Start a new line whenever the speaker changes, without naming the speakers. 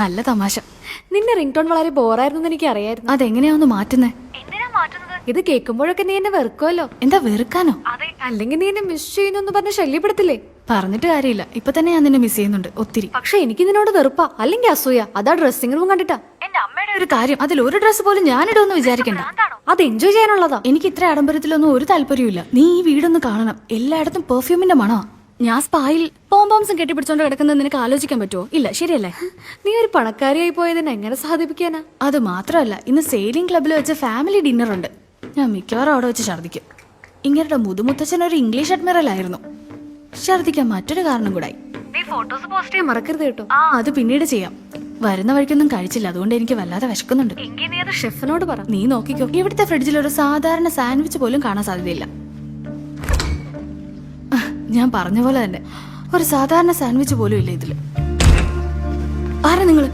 നല്ല തമാശ.
നിന്റെ റിംഗ് ടോൺ വളരെ ബോറായിരുന്നു എനിക്ക് അറിയായിരുന്നു.
അതെങ്ങനെയാ മാറ്റുന്നേ?
ഇത് കേൾക്കുമ്പോഴൊക്കെ നീ എന്നെ വെറുക്കുമല്ലോ.
എന്താ വെറുക്കാനോ?
അല്ലെങ്കിൽ നീ എന്നെ മിസ് ചെയ്യുന്നു പറഞ്ഞ് ശല്യപ്പെടുത്തില്ലേ?
പറഞ്ഞിട്ട് കാര്യമില്ല, ഇപ്പൊ തന്നെ ഞാൻ നിന്നെ മിസ് ചെയ്യുന്നുണ്ട് ഒത്തിരി.
പക്ഷെ എനിക്ക് നിന്നോട് വെറുപ്പാ, അല്ലെങ്കിൽ അസൂയ. അതാ ഡ്രസ്സിംഗ് റൂം കണ്ടിട്ടാ.
എന്റെ അമ്മയുടെ ഒരു കാര്യം, അതിൽ ഒരു ഡ്രസ്സ് പോലും ഞാനിടുമെന്ന് വിചാരിക്കണ്ട.
അത് എൻജോയ് ചെയ്യാനുള്ളതാ.
എനിക്ക് ഇത്ര ആഡംബരത്തിലൊന്നും ഒരു താല്പര്യമില്ല. നീ ഈ വീടൊന്ന് കാണണം. എല്ലായിടത്തും പെർഫ്യൂമിന്റെ മണോ. ഞാൻ സ്പായിൽ പോംപോംസും കെട്ടിപ്പിടിച്ചോണ്ട് കിടക്കുന്നത് നിനക്ക് ആലോചിക്കാൻ പറ്റുമോ? ഇല്ല, ശരിയല്ലേ?
നീ ഒരു പണക്കാരിയായി പോയതിനെ എങ്ങനെ സാധിപ്പിക്കാനാ?
അത് മാത്രമല്ല, ഇന്ന് സെയിലിംഗ് ക്ലബ്ബിൽ വെച്ച് ഫാമിലി ഡിന്നർ ഉണ്ട്. ഞാൻ മിക്കവാറും അവിടെ വെച്ച് ഛർദിക്കും. ഇങ്ങനെ മുതുമുത്തച്ഛൻ ഒരു ഇംഗ്ലീഷ് അഡ്മിറൽ ആയിരുന്നു. ഛർദിക്കാൻ മറ്റൊരു കാരണം കൂടായി.
നീ ഫോട്ടോസ് പോസ്റ്റ് ചെയ്യാൻ മറക്കരുത് കേട്ടോ.
അത് പിന്നീട് ചെയ്യാം. വരുന്ന വഴിക്കൊന്നും കഴിച്ചില്ല, അതുകൊണ്ട് എനിക്ക് വല്ലാതെ വിശക്കുന്നുണ്ട്.
എങ്കിൽ നീ അത് ഷെഫിനോട് പറ.
നീ നോക്കിക്കോ, ഇവിടുത്തെ ഫ്രിഡ്ജിൽ ഒരു സാധാരണ സാൻഡ്വിച്ച് പോലും കാണാൻ സാധ്യതയില്ല. ഞാൻ പറഞ്ഞ പോലെ തന്നെ ഒരു സാധാരണ സാൻഡ്വിച്ച് പോലും ഇല്ല ഇതില്. ആരാ നിങ്ങള്?